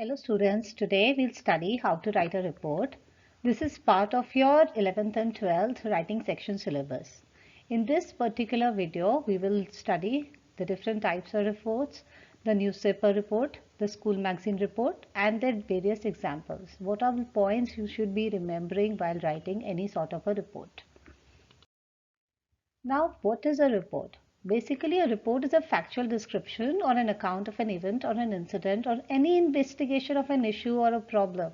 Hello students, today we'll study how to write a report. This is part of your 11th and 12th writing section syllabus. In this particular video, we will study the different types of reports, the newspaper report, the school magazine report, and their various examples. What are the points you should be remembering while writing any sort of a report? Now, what is a report? Basically, a report is a factual description or an account of an event or an incident or any investigation of an issue or a problem.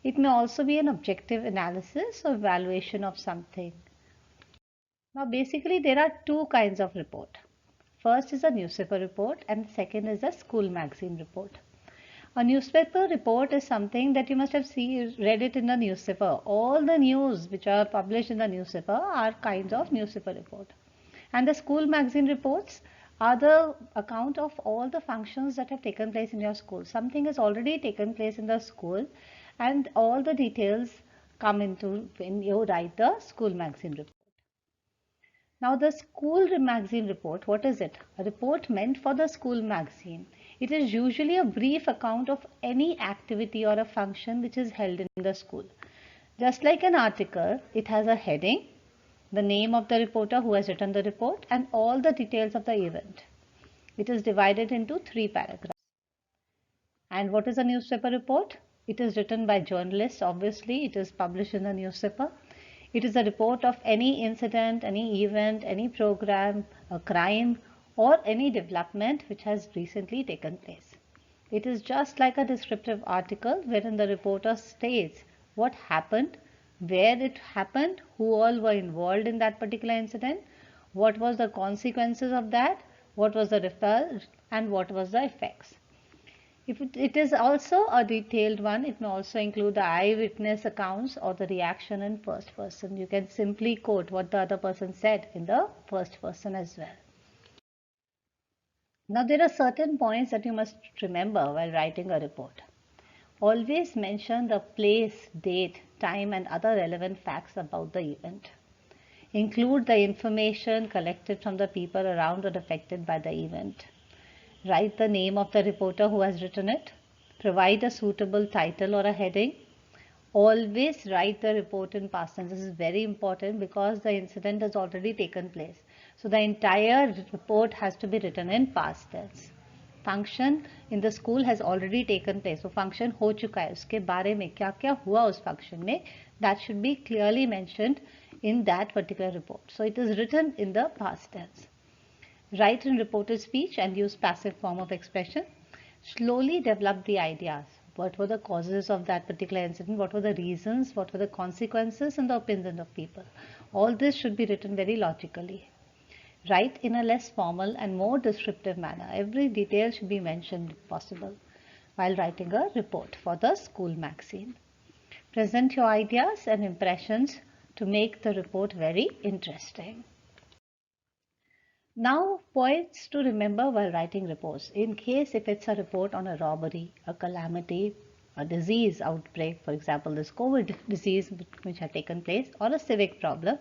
It may also be an objective analysis or evaluation of something. Now, basically, there are two kinds of report. First is a newspaper report and second is a school magazine report. A newspaper report is something that you must have read it in the newspaper. All the news which are published in the newspaper are kinds of newspaper report. And the school magazine reports are the account of all the functions that have taken place in your school. Something has already taken place in the school and all the details come into when you write the school magazine report. Now the school magazine report, what is it? A report meant for the school magazine. It is usually a brief account of any activity or a function which is held in the school. Just like an article, it has a heading, the name of the reporter who has written the report, and all the details of the event. It is divided into 3 paragraphs. And what is a newspaper report? It is written by journalists, obviously. It is published in the newspaper. It is a report of any incident, any event, any program, a crime, or any development which has recently taken place. It is just like a descriptive article wherein the reporter states what happened, where it happened, who all were involved in that particular incident, what was the consequences of that, what was the result, and what was the effects. If it is also a detailed one, it may also include the eyewitness accounts or the reaction in first person. You can simply quote what the other person said in the first person as well. Now there are certain points that you must remember while writing a report. Always mention the place, date, time and other relevant facts about the event. Include the information collected from the people around or affected by the event. Write the name of the reporter who has written it. Provide a suitable title or a heading. Always write the report in past tense. This is very important because the incident has already taken place. So the entire report has to be written in past tense. Function in the school has already taken place. So function हो चुका है. उसके बारे में क्या क्या हुआ उस function में, that should be clearly mentioned in that particular report. So it is written in the past tense. Write in reported speech and use passive form of expression. Slowly develop the ideas. What were the causes of that particular incident? What were the reasons? What were the consequences and the opinions of people? All this should be written very logically. Write in a less formal and more descriptive manner. Every detail should be mentioned if possible while writing a report for the school magazine. Present your ideas and impressions to make the report very interesting. Now, points to remember while writing reports. In case if it's a report on a robbery, a calamity, a disease outbreak, for example, this COVID disease which had taken place, or a civic problem,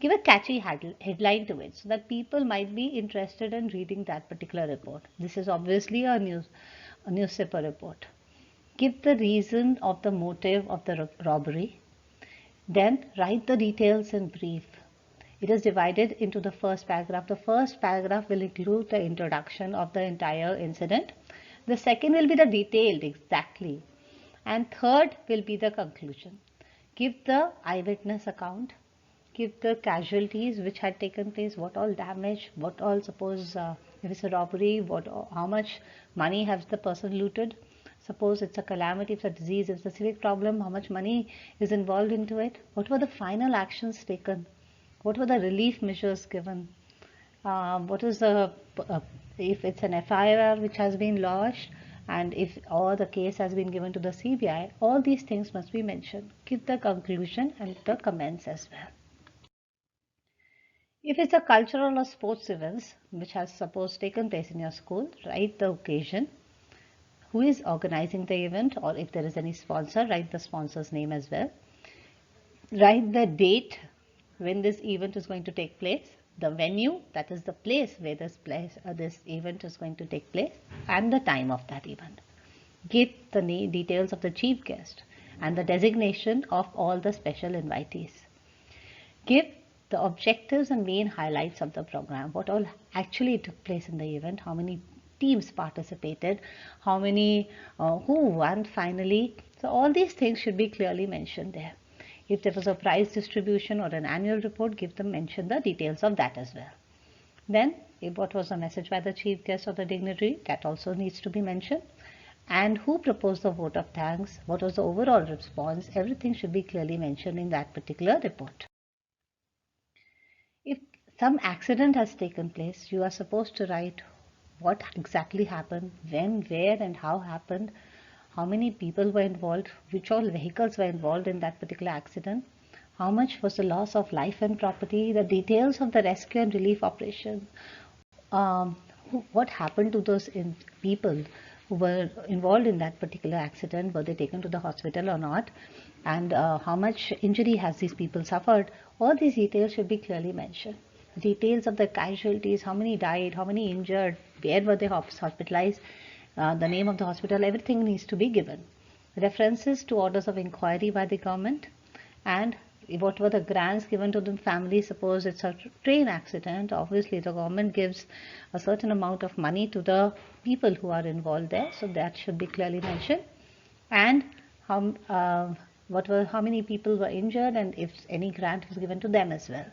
give a catchy headline to it so that people might be interested in reading that particular report. This is obviously a newspaper report. Give the reason of the motive of the robbery. Then write the details in brief. It is divided into the first paragraph. The first paragraph will include the introduction of the entire incident. The second will be the detailed exactly. And third will be the conclusion. Give the eyewitness account. Give the casualties which had taken place, what all damage, what all suppose if it's a robbery, how much money has the person looted. Suppose it's a calamity, if it's a disease, if it's a civic problem, how much money is involved into it. What were the final actions taken? What were the relief measures given? What is the, if it's an FIR which has been lodged and if all the case has been given to the CBI, all these things must be mentioned. Give the conclusion and the comments as well. If it's a cultural or sports events which has suppose taken place in your school, write the occasion, who is organizing the event, or if there is any sponsor, write the sponsor's name as well. Write the date when this event is going to take place, the venue, that is the place where this event is going to take place, and the time of that event. Give the details of the chief guest and the designation of all the special invitees. Give the objectives and main highlights of the program, what all actually took place in the event, how many teams participated, how many, who won finally. So all these things should be clearly mentioned there. If there was a prize distribution or an annual report, mention the details of that as well. Then, what was the message by the chief guest or the dignitary, that also needs to be mentioned. And who proposed the vote of thanks, what was the overall response, everything should be clearly mentioned in that particular report. If some accident has taken place, you are supposed to write what exactly happened, when, where and how happened, how many people were involved, which all vehicles were involved in that particular accident, how much was the loss of life and property, the details of the rescue and relief operation, what happened to those people who were involved in that particular accident, were they taken to the hospital or not, and how much injury has these people suffered. All these details should be clearly mentioned. Details of the casualties, how many died, how many injured, where were they hospitalized, the name of the hospital, everything needs to be given. References to orders of inquiry by the government, and what were the grants given to the family. Suppose it's a train accident, obviously the government gives a certain amount of money to the people who are involved there, so that should be clearly mentioned. And how many people were injured, and if any grant was given to them as well.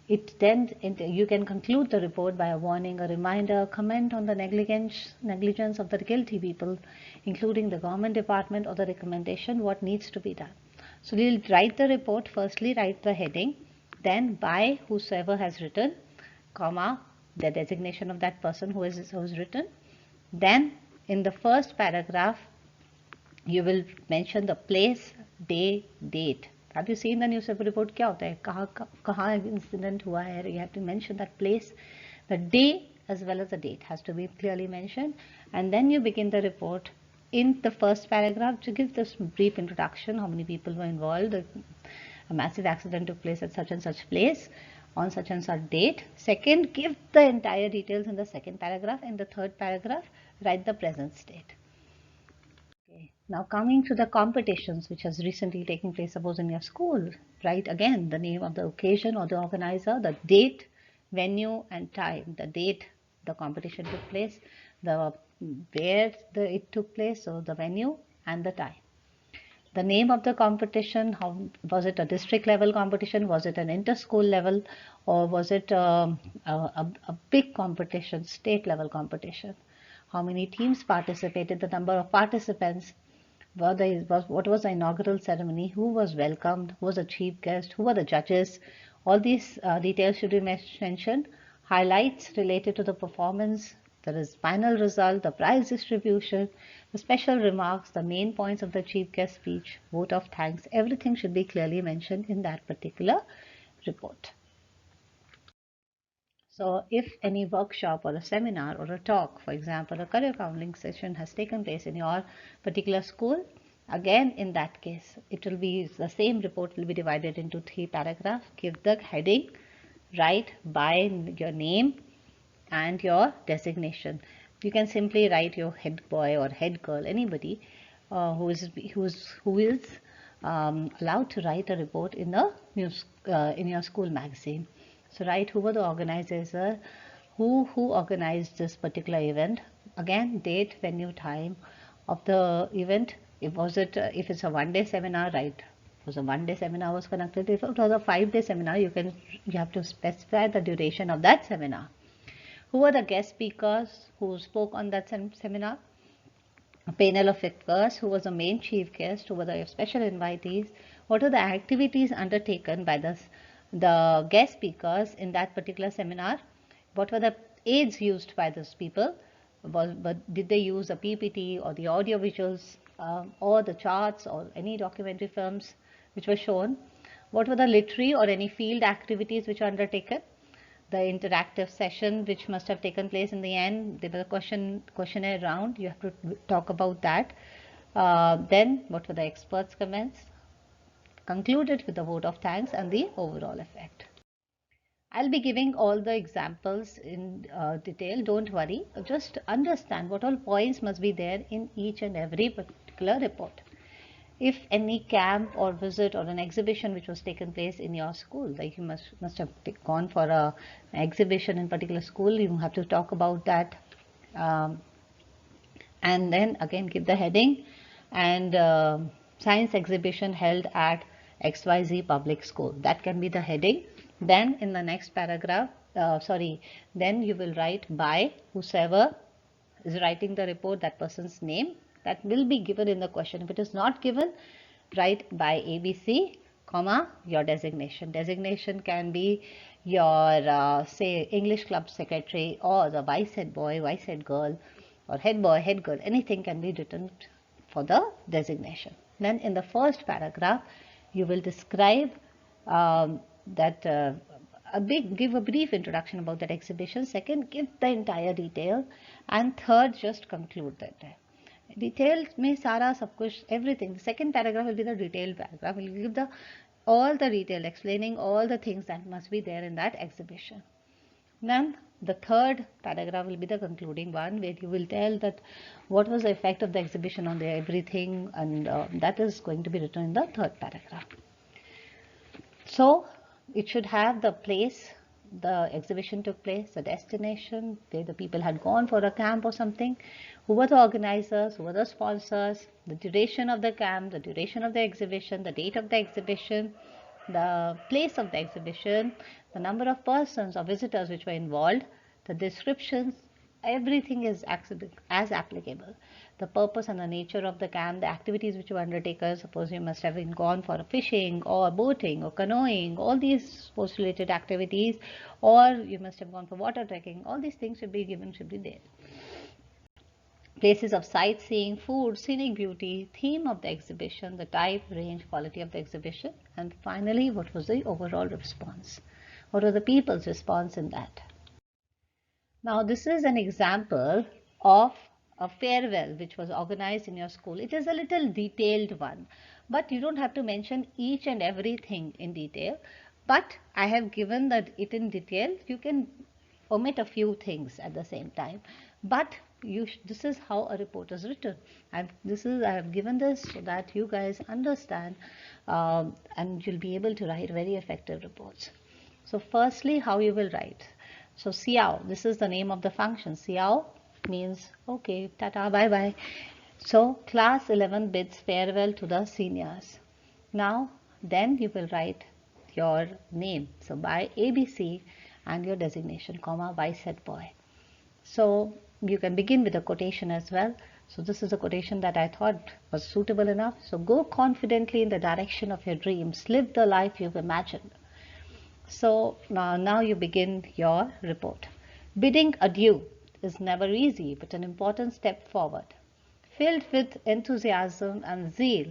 You can conclude the report by a warning, a reminder, comment on the negligence of the guilty people, including the government department, or the recommendation what needs to be done. So we'll write the report. Firstly, write the heading, then by whosoever has written, comma, the designation of that person who has written. Then in the first paragraph, you will mention the place, day, date. Have you seen the newspaper report? क्या होता है, कहाँ incident हुआ है? You have to mention that place, the day as well as the date has to be clearly mentioned, and then you begin the report. In the first paragraph, to give this brief introduction, how many people were involved, a massive accident took place at such and such place on such and such date. Second, give the entire details in the second paragraph. In the third paragraph, write the present state. Okay. Now coming to the competitions which has recently taken place, suppose in your school, write again the name of the occasion or the organizer, the date, venue and time. The date the competition took place, it took place, so the venue and the time. The name of the competition, how was it, a district level competition, was it an inter-school level, or was it a big competition, state level competition? How many teams participated, the number of participants, what was the inaugural ceremony, who was welcomed, who was the chief guest, who were the judges. All these details should be mentioned. Highlights related to the performance, the final result, the prize distribution, the special remarks, the main points of the chief guest speech, vote of thanks, everything should be clearly mentioned in that particular report. So if any workshop or a seminar or a talk, for example, a career counseling session has taken place in your particular school, again in that case, it will be the same report will be divided into 3 paragraphs. Give the heading, write by your name and your designation. You can simply write your head boy or head girl, anybody who is allowed to write a report in the in your school magazine. So write who were the organizers, who organized this particular event. Again, date, venue, time of the event. If it's a 1-day seminar, write it was a 1-day seminar was conducted. If it was a 5-day seminar, you have to specify the duration of that seminar. Who were the guest speakers who spoke on that seminar? A panel of experts. Who was the main chief guest? Who were the special invitees? What are the activities undertaken by the guest speakers in that particular seminar? What were the aids used by those people? Did they use a PPT or the audio visuals or the charts or any documentary films which were shown? What were the literary or any field activities which were undertaken? The interactive session which must have taken place in the end, there was a questionnaire round, you have to talk about that. Then what were the experts' comments? Concluded with the vote of thanks and the overall effect. I'll be giving all the examples in detail, don't worry. Just understand what all points must be there in each and every particular report. If any camp or visit or an exhibition which was taken place in your school, like you must have gone for an exhibition in particular school, you have to talk about that. And then again give the heading, and science exhibition held at XYZ public school. That can be the heading. Then in the next paragraph, then you will write by whosoever is writing the report, that person's name. That will be given in the question. If it is not given, write by ABC, comma, your designation. Designation can be your, say, English club secretary, or the vice head boy, vice head girl, or head boy, head girl. Anything can be written for the designation. Then in the first paragraph, you will describe give a brief introduction about that exhibition. Second, give the entire detail. And third, just conclude that. Detail mein sara sab kuch, everything. The second paragraph will be the detailed paragraph. Will give all the detail, explaining all the things that must be there in that exhibition. Then the third paragraph will be the concluding one, where you will tell that what was the effect of the exhibition on everything, and that is going to be written in the third paragraph. So it should have the place the exhibition took place, the destination, where the people had gone for a camp or something, who were the organizers, who were the sponsors, the duration of the camp, the duration of the exhibition, the date of the exhibition, the place of the exhibition, the number of persons or visitors which were involved, the descriptions, everything is as applicable. The purpose and the nature of the camp, the activities which were undertaken. Suppose you must have gone for fishing or boating or canoeing, all these sports related activities, or you must have gone for water trekking. All these things should be given, should be there. Places of sightseeing, food, scenic beauty, theme of the exhibition, the type, range, quality of the exhibition, and finally what was the overall response. What was the people's response in that? Now this is an example of a farewell which was organized in your school. It is a little detailed one, but you don't have to mention each and everything in detail. But I have given that it in detail. You can omit a few things at the same time. But this is how a report is written. I have given this so that you guys understand, and you'll be able to write very effective reports. So firstly, how you will write. So Xiao, this is the name of the function. Xiao means okay, tata, bye bye. So class 11 bids farewell to the seniors. Now then you will write your name. So by ABC and your designation, comma, vice head boy. So you can begin with a quotation as well. So this is a quotation that I thought was suitable enough. So go confidently in the direction of your dreams. Live the life you've imagined. So now you begin your report. Bidding adieu is never easy, but an important step forward. Filled with enthusiasm and zeal,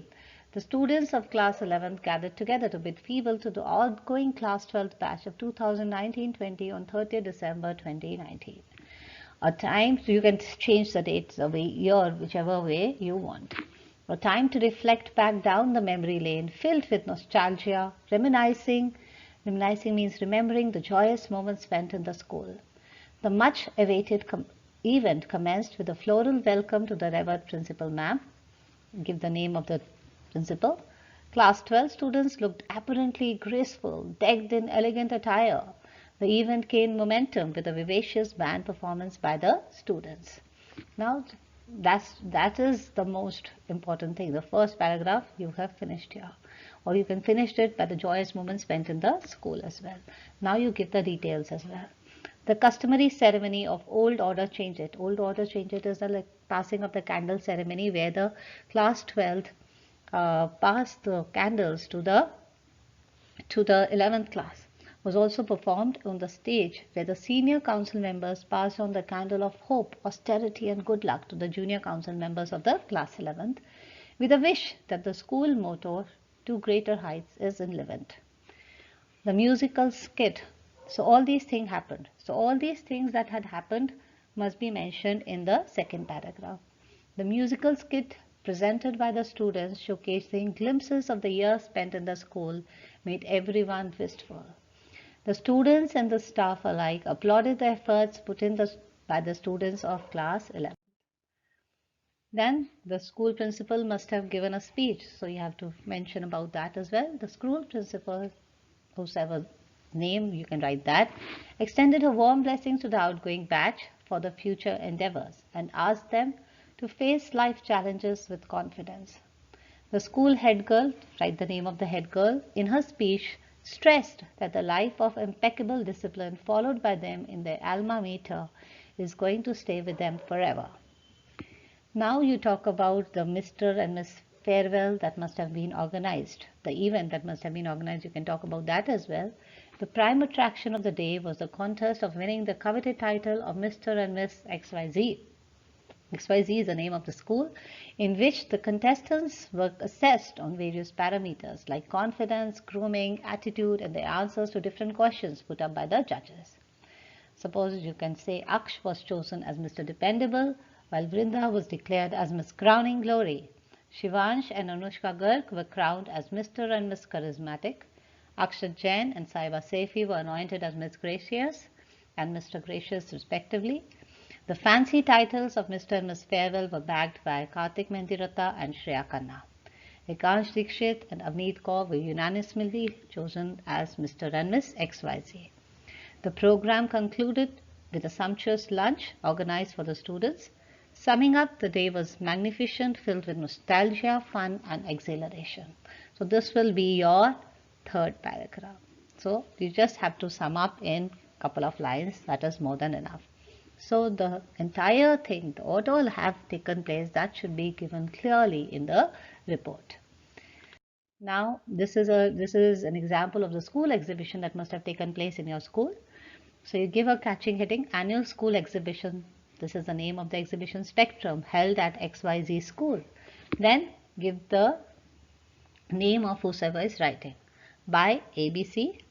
the students of class 11 gathered together to bid farewell to the outgoing class 12th batch of 2019-20 on 30th December 2019. A time, so you can change the date, the year, whichever way you want. A time to reflect back down the memory lane, filled with nostalgia, reminiscing. Reminiscing means remembering the joyous moments spent in the school. The much awaited event commenced with a floral welcome to the revered principal ma'am. Give the name of the principal. Class 12 students looked apparently graceful, decked in elegant attire. The event gained momentum with a vivacious band performance by the students. Now that is the most important thing. The first paragraph you have finished here. Or you can finish it by the joyous moments spent in the school as well. Now you give the details as well. The customary ceremony of old order change it. Old order change it is the passing of the candle ceremony, where the class 12th passed the candles to the 11th class. Was also performed on the stage, where the senior council members passed on the candle of hope, austerity and good luck to the junior council members of the class 11th, with a wish that the school motto, to greater heights, is enlivened. The musical skit. So all these things happened. So all these things that had happened must be mentioned in the second paragraph. The musical skit presented by the students, showcasing glimpses of the years spent in the school, made everyone wistful. The students and the staff alike applauded the efforts put in by the students of class 11. Then the school principal must have given a speech, so you have to mention about that as well. The school principal, whoever name you can write that, extended her warm blessings to the outgoing batch for the future endeavors and asked them to face life challenges with confidence. The school head girl, write the name of the head girl, in her speech stressed that the life of impeccable discipline followed by them in their alma mater is going to stay with them forever. Now you talk about the Mr. and Miss Farewell that must have been organized, the event that must have been organized, you can talk about that as well. The prime attraction of the day was the contest of winning the coveted title of Mr. and Miss XYZ. XYZ is the name of the school, in which the contestants were assessed on various parameters like confidence, grooming, attitude, and their answers to different questions put up by the judges. Suppose you can say Aksh was chosen as Mr. Dependable, while Vrinda was declared as Miss Crowning Glory. Shivansh and Anushka Garg were crowned as Mr. and Miss Charismatic. Akshat Jain and Saiba Sefi were anointed as Miss Gracious and Mr. Gracious respectively. The fancy titles of Mr. and Miss Farewell were bagged by Kartik Mendirata and Shreya Khanna. Ekansh Dikshit and Avneet Kaur were unanimously chosen as Mr. and Miss XYZ. The program concluded with a sumptuous lunch organized for the students. Summing up, the day was magnificent, filled with nostalgia, fun and exhilaration. So this will be your third paragraph. So you just have to sum up in a couple of lines. That is more than enough. So the entire thing, what all have taken place, that should be given clearly in the report. Now this is an example of the school exhibition that must have taken place in your school. So you give a catching heading, Annual School Exhibition. This is the name of the exhibition, Spectrum, held at XYZ school. Then give the name of whosoever is writing. By ABC,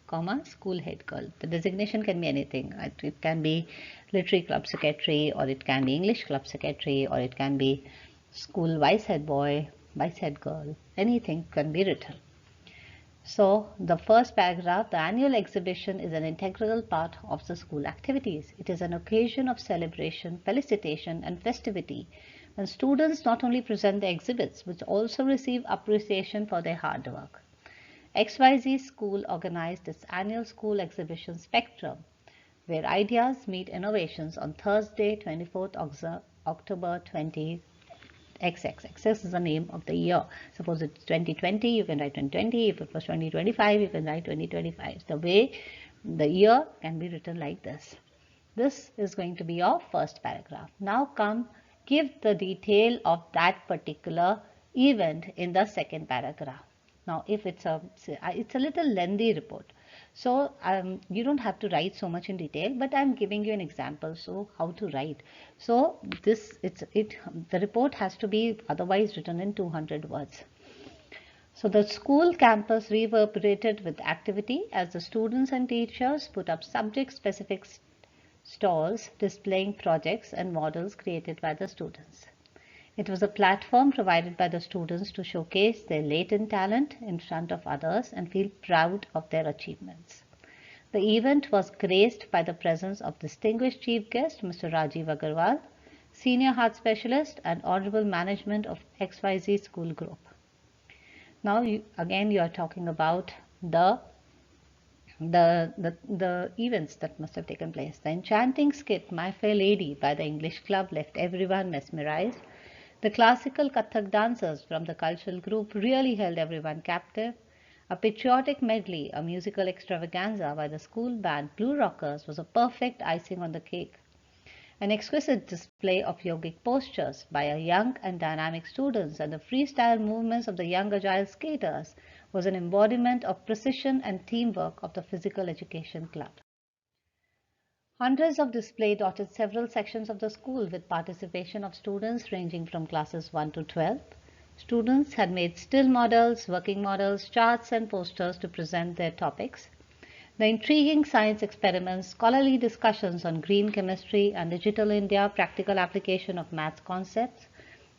school head girl. The designation can be anything. It can be literary club secretary, or it can be English club secretary, or it can be school vice head boy, vice head girl. Anything can be written. So the first paragraph, the annual exhibition is an integral part of the school activities. It is an occasion of celebration, felicitation and festivity when students not only present their exhibits but also receive appreciation for their hard work. XYZ school organized its annual school exhibition Spectrum, where ideas meet innovations, on Thursday 24th October 20XX. XX is the name of the year. Suppose it's 2020, you can write 2020. If it was 2025, you can write 2025. The way the year can be written like this. This is going to be your first paragraph. Now give the detail of that particular event in the second paragraph. Now if it's a little lengthy report, so you don't have to write so much in detail, but I'm giving you an example, so how to write. So the report has to be otherwise written in 200 words. So the school campus reverberated with activity as the students and teachers put up subject specific stalls displaying projects and models created by the students. It was a platform provided by the students to showcase their latent talent in front of others and feel proud of their achievements. The event was graced by the presence of distinguished chief guest Mr. Rajiv Agarwal, senior heart specialist and honorable management of XYZ school group. Now you are talking about the events that must have taken place. The enchanting skit My Fair Lady by the English Club left everyone mesmerized. The classical Kathak dancers from the cultural group really held everyone captive. A patriotic medley, a musical extravaganza by the school band Blue Rockers was a perfect icing on the cake. An exquisite display of yogic postures by our young and dynamic students and the freestyle movements of the young agile skaters was an embodiment of precision and teamwork of the physical education club. Hundreds of displays dotted several sections of the school with participation of students ranging from classes 1 to 12. Students had made still models, working models, charts and posters to present their topics. The intriguing science experiments, scholarly discussions on green chemistry and digital India, practical application of maths concepts,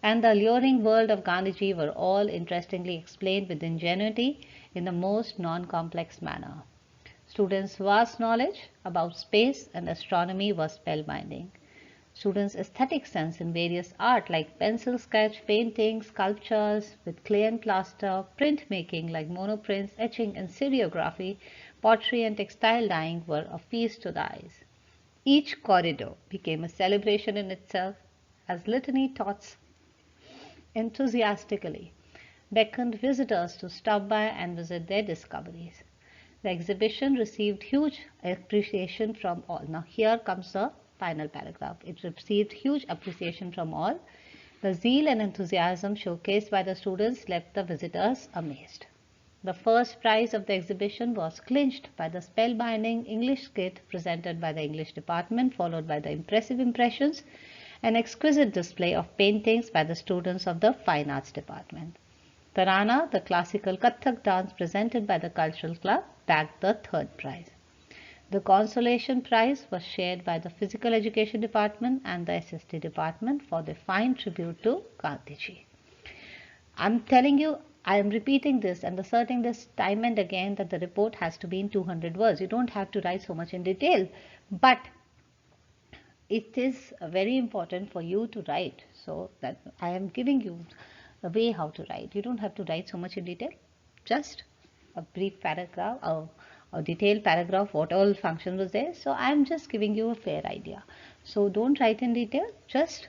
and the alluring world of Gandhiji were all interestingly explained with ingenuity in the most non-complex manner. Students' vast knowledge about space and astronomy was spellbinding. Students' aesthetic sense in various art like pencil sketch, painting, sculptures with clay and plaster, printmaking like monoprints, etching and serigraphy, pottery and textile dyeing were a feast to the eyes. Each corridor became a celebration in itself as litany tots enthusiastically beckoned visitors to stop by and visit their discoveries. The exhibition received huge appreciation from all. Now here comes the final paragraph. It received huge appreciation from all. The zeal and enthusiasm showcased by the students left the visitors amazed. The first prize of the exhibition was clinched by the spellbinding English skit presented by the English department, followed by the impressive impressions and exquisite display of paintings by the students of the Fine Arts department. Tarana, the classical Kathak dance presented by the Cultural Club, bagged the third prize. The consolation prize was shared by the Physical Education Department and the SST Department for their fine tribute to Gandhiji. I'm telling you, I am repeating this and asserting this time and again that the report has to be in 200 words. You don't have to write so much in detail, but it is very important for you to write. So that I am giving you the way how to write. You don't have to write so much in detail. Just a brief paragraph, a detailed paragraph, what all function was there. So I am just giving you a fair idea. So don't write in detail, just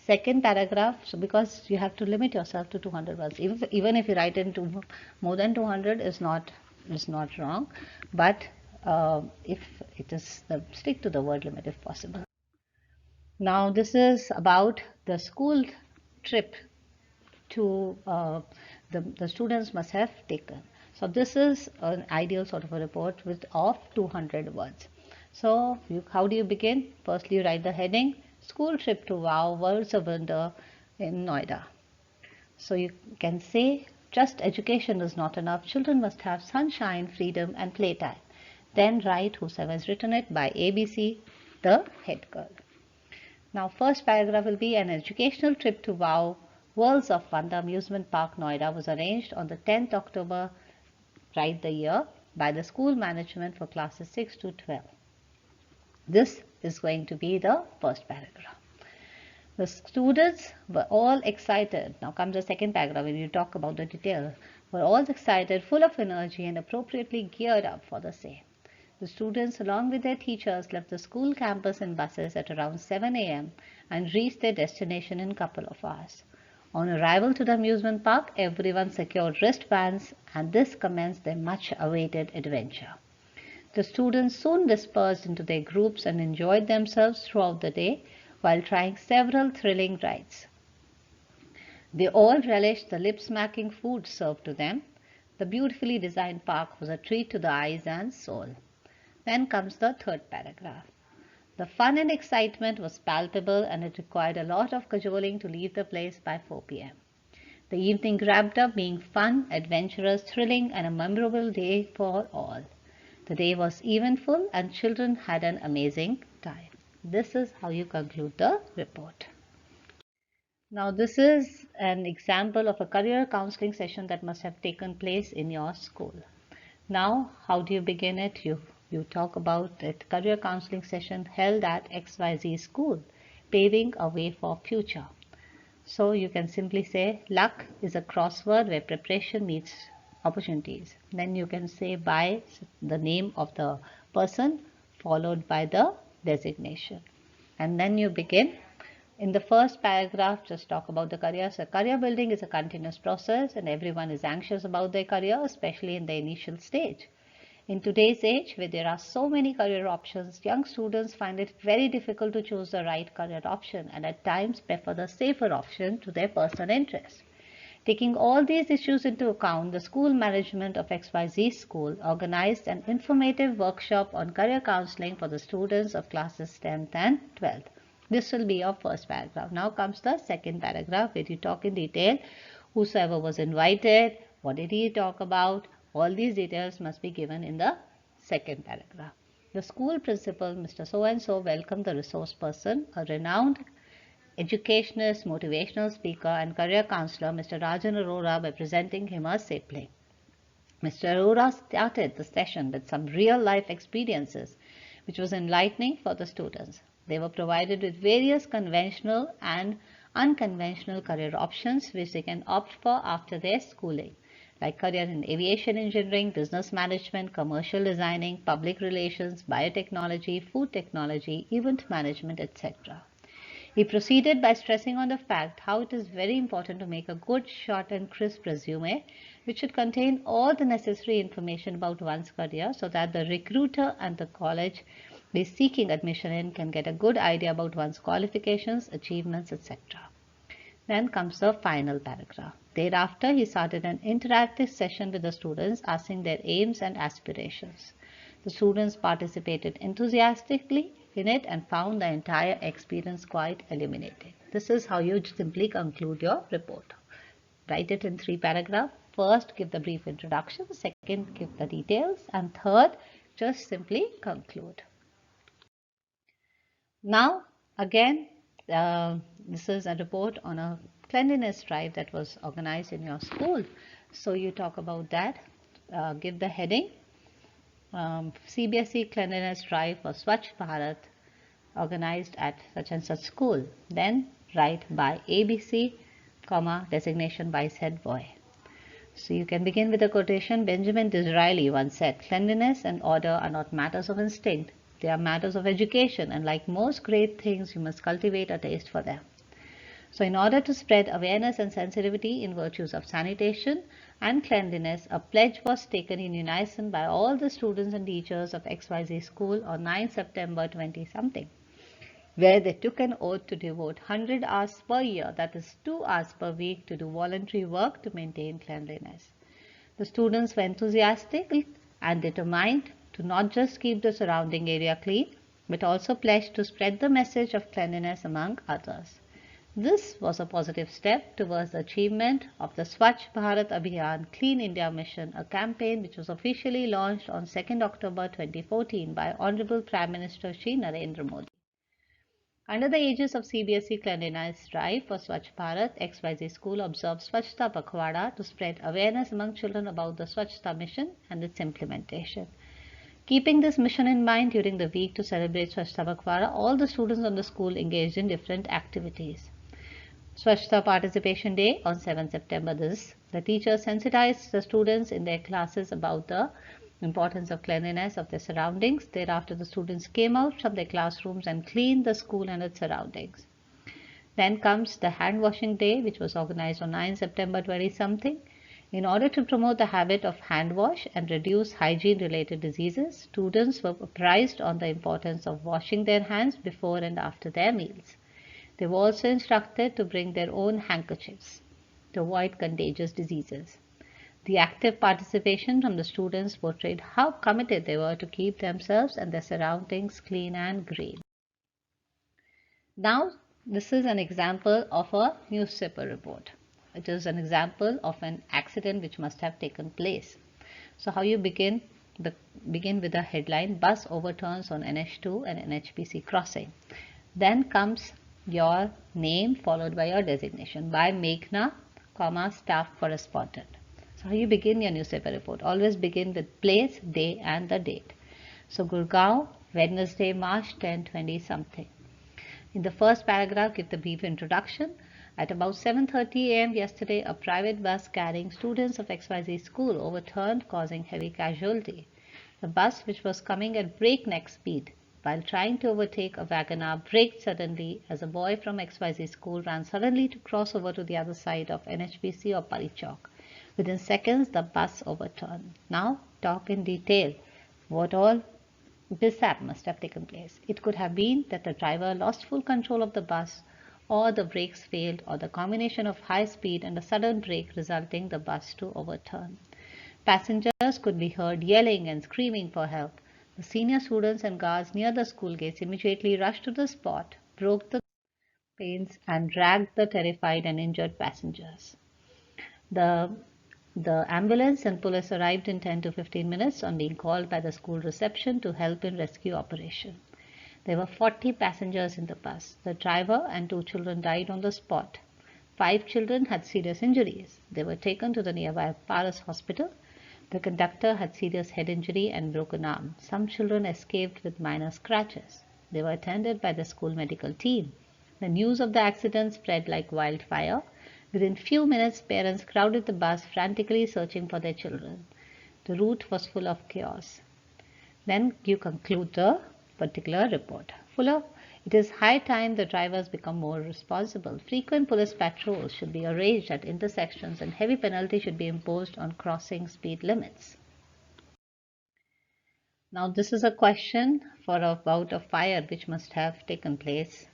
second paragraph. So because you have to limit yourself to 200 words. Even if you write into more than 200 is not wrong. But if it is, stick to the word limit if possible. Now this is about the school trip to the students must have taken. So this is an ideal sort of a report of 200 words. So how do you begin? Firstly, you write the heading, School Trip to Wow, Worlds of Wonder in Noida. So you can say, just education is not enough. Children must have sunshine, freedom and playtime. Then write whosoever has written it by ABC, the head girl. Now first paragraph will be an educational trip to Wow, Worlds of Wonder Amusement Park, Noida was arranged on the 10th October, write the year, by the school management for classes 6 to 12. This is going to be the first paragraph. The students were all excited. Now comes the second paragraph when you talk about the detail. Were all excited, full of energy and appropriately geared up for the same. The students along with their teachers left the school campus in buses at around 7 a.m. and reached their destination in a couple of hours. On arrival to the amusement park, everyone secured wristbands and this commenced their much-awaited adventure. The students soon dispersed into their groups and enjoyed themselves throughout the day while trying several thrilling rides. They all relished the lip-smacking food served to them. The beautifully designed park was a treat to the eyes and soul. Then comes the third paragraph. The fun and excitement was palpable and it required a lot of cajoling to leave the place by 4 p.m. The evening wrapped up being fun, adventurous, thrilling and a memorable day for all. The day was eventful and children had an amazing time. This is how you conclude the report. Now this is an example of a career counseling session that must have taken place in your school. Now how do you begin it? You talk about that career counseling session held at XYZ school, paving a way for future. So you can simply say luck is a crossword where preparation meets opportunities. Then you can say by the name of the person followed by the designation. And then you begin. In the first paragraph, just talk about the career. So career building is a continuous process and everyone is anxious about their career, especially in the initial stage. In today's age, where there are so many career options, young students find it very difficult to choose the right career option and at times prefer the safer option to their personal interest. Taking all these issues into account, the school management of XYZ school organized an informative workshop on career counseling for the students of classes 10th and 12th. This will be your first paragraph. Now comes the second paragraph where you talk in detail whosoever was invited, what did he talk about. All these details must be given in the second paragraph. The school principal, Mr. So-and-so, welcomed the resource person, a renowned educationist, motivational speaker and career counselor, Mr. Rajan Arora, by presenting him a sapling. Mr. Arora started the session with some real-life experiences, which was enlightening for the students. They were provided with various conventional and unconventional career options which they can opt for after their schooling, like career in aviation engineering, business management, commercial designing, public relations, biotechnology, food technology, event management, etc. He proceeded by stressing on the fact how it is very important to make a good, short and crisp resume which should contain all the necessary information about one's career so that the recruiter and the college is seeking admission in can get a good idea about one's qualifications, achievements, etc. Then comes the final paragraph. Thereafter, he started an interactive session with the students asking their aims and aspirations. The students participated enthusiastically in it and found the entire experience quite illuminating. This is how you simply conclude your report. Write it in 3 paragraphs. First, give the brief introduction. Second, give the details. And third, just simply conclude. Now, again, this is a report on a cleanliness drive that was organized in your school. So you talk about that. Give the heading. CBSE cleanliness drive for SWACHH BHARAT organized at such and such school. Then write by ABC, designation by said boy. So you can begin with a quotation. Benjamin Disraeli once said, "Cleanliness and order are not matters of instinct. They are matters of education, and like most great things, you must cultivate a taste for them." So in order to spread awareness and sensitivity in virtues of sanitation and cleanliness, a pledge was taken in unison by all the students and teachers of XYZ school on 9 September 20-something, where they took an oath to devote 100 hours per year, that is 2 hours per week, to do voluntary work to maintain cleanliness. The students were enthusiastic and determined to not just keep the surrounding area clean, but also pledged to spread the message of cleanliness among others. This was a positive step towards the achievement of the SWACHH Bharat Abhiyan Clean India Mission, a campaign which was officially launched on 2nd October 2014 by Honorable Prime Minister Shri Narendra Modi. Under the aegis of CBSE Cleanliness Drive for SWACHH Bharat, XYZ School observed Swachhta Pakhwada to spread awareness among children about the Swachhta mission and its implementation. Keeping this mission in mind, during the week to celebrate Swachhta Pakhwada, all the students on the school engaged in different activities. Swachhta Participation Day on 7 September the teachers sensitized the students in their classes about the importance of cleanliness of their surroundings. Thereafter, the students came out from their classrooms and cleaned the school and its surroundings. Then comes the Hand Washing Day, which was organized on 9 September 20-something. In order to promote the habit of hand wash and reduce hygiene-related diseases, students were apprised on the importance of washing their hands before and after their meals. They were also instructed to bring their own handkerchiefs to avoid contagious diseases. The active participation from the students portrayed how committed they were to keep themselves and their surroundings clean and green. Now, this is an example of a newspaper report. It is an example of an accident which must have taken place. So how you begin with the headline, "Bus overturns on NH2 and NHPC crossing." Then comes your name followed by your designation, by Meghna, staff correspondent. So how you begin your newspaper report? Always begin with place, day and the date. So Gurgaon, Wednesday, March 10, 20-something. In the first paragraph, give the brief introduction. At about 7:30 a.m. yesterday, a private bus carrying students of XYZ school overturned, causing heavy casualty. The bus, which was coming at breakneck speed, while trying to overtake a wagoner, braked suddenly as a boy from XYZ school ran suddenly to cross over to the other side of NHPC or Parichok. Within seconds, the bus overturned. Now, talk in detail. What all mishap must have taken place? It could have been that the driver lost full control of the bus, or the brakes failed, or the combination of high speed and a sudden brake resulting the bus to overturn. Passengers could be heard yelling and screaming for help. The senior students and guards near the school gates immediately rushed to the spot, broke the panes and dragged the terrified and injured passengers. The ambulance and police arrived in 10 to 15 minutes on being called by the school reception to help in rescue operation. There were 40 passengers in the bus. The driver and 2 children died on the spot. 5 children had serious injuries. They were taken to the nearby Paras hospital. The conductor had serious head injury and broken arm. Some children escaped with minor scratches. They were attended by the school medical team. The news of the accident spread like wildfire. Within few minutes, parents crowded the bus, frantically searching for their children. The route was full of chaos. Then you conclude the particular report. It is high time the drivers become more responsible. Frequent police patrols should be arranged at intersections and heavy penalties should be imposed on crossing speed limits. Now this is a question for a bout of fire which must have taken place.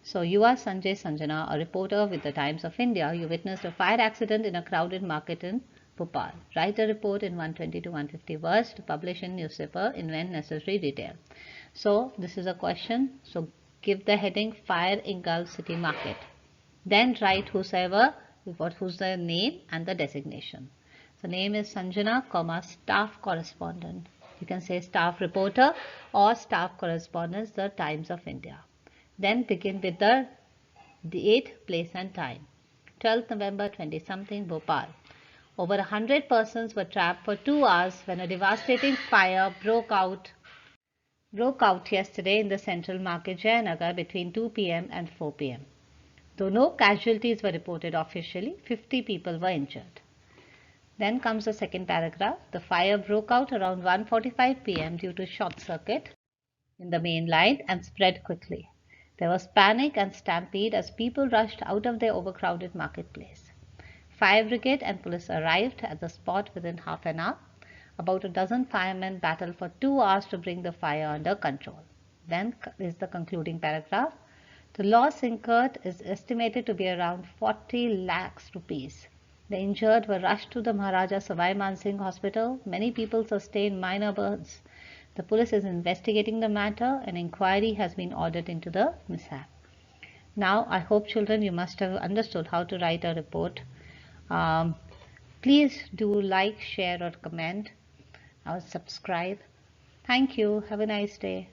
So you are Sanjay Sanjana, a reporter with the Times of India. You witnessed a fire accident in a crowded market in Bhopal. Write a report in 120 to 150 words to publish in newspaper in when necessary detail. So this is a question. So give the heading Fire Engulfed City Market. Then write who's the name and the designation. So name is Sanjana, staff correspondent. You can say staff reporter or staff correspondent, the Times of India. Then begin with the date, place and time. 12th November 20-something, Bhopal. Over 100 persons were trapped for 2 hours when a devastating fire broke out yesterday in the central market Jayanagar between 2 p.m. and 4 p.m. Though no casualties were reported officially, 50 people were injured. Then comes the second paragraph. The fire broke out around 1:45 p.m. due to short circuit in the main line and spread quickly. There was panic and stampede as people rushed out of their overcrowded marketplace. Fire brigade and police arrived at the spot within half an hour. About a dozen firemen battled for 2 hours to bring the fire under control. Then is the concluding paragraph. The loss incurred is estimated to be around 40 lakhs rupees. The injured were rushed to the Maharaja Savai Man Singh Hospital. Many people sustained minor burns. The police is investigating the matter. An inquiry has been ordered into the mishap. Now, I hope children you must have understood how to write a report. Please do like, share or comment or subscribe. Thank you. Have a nice day.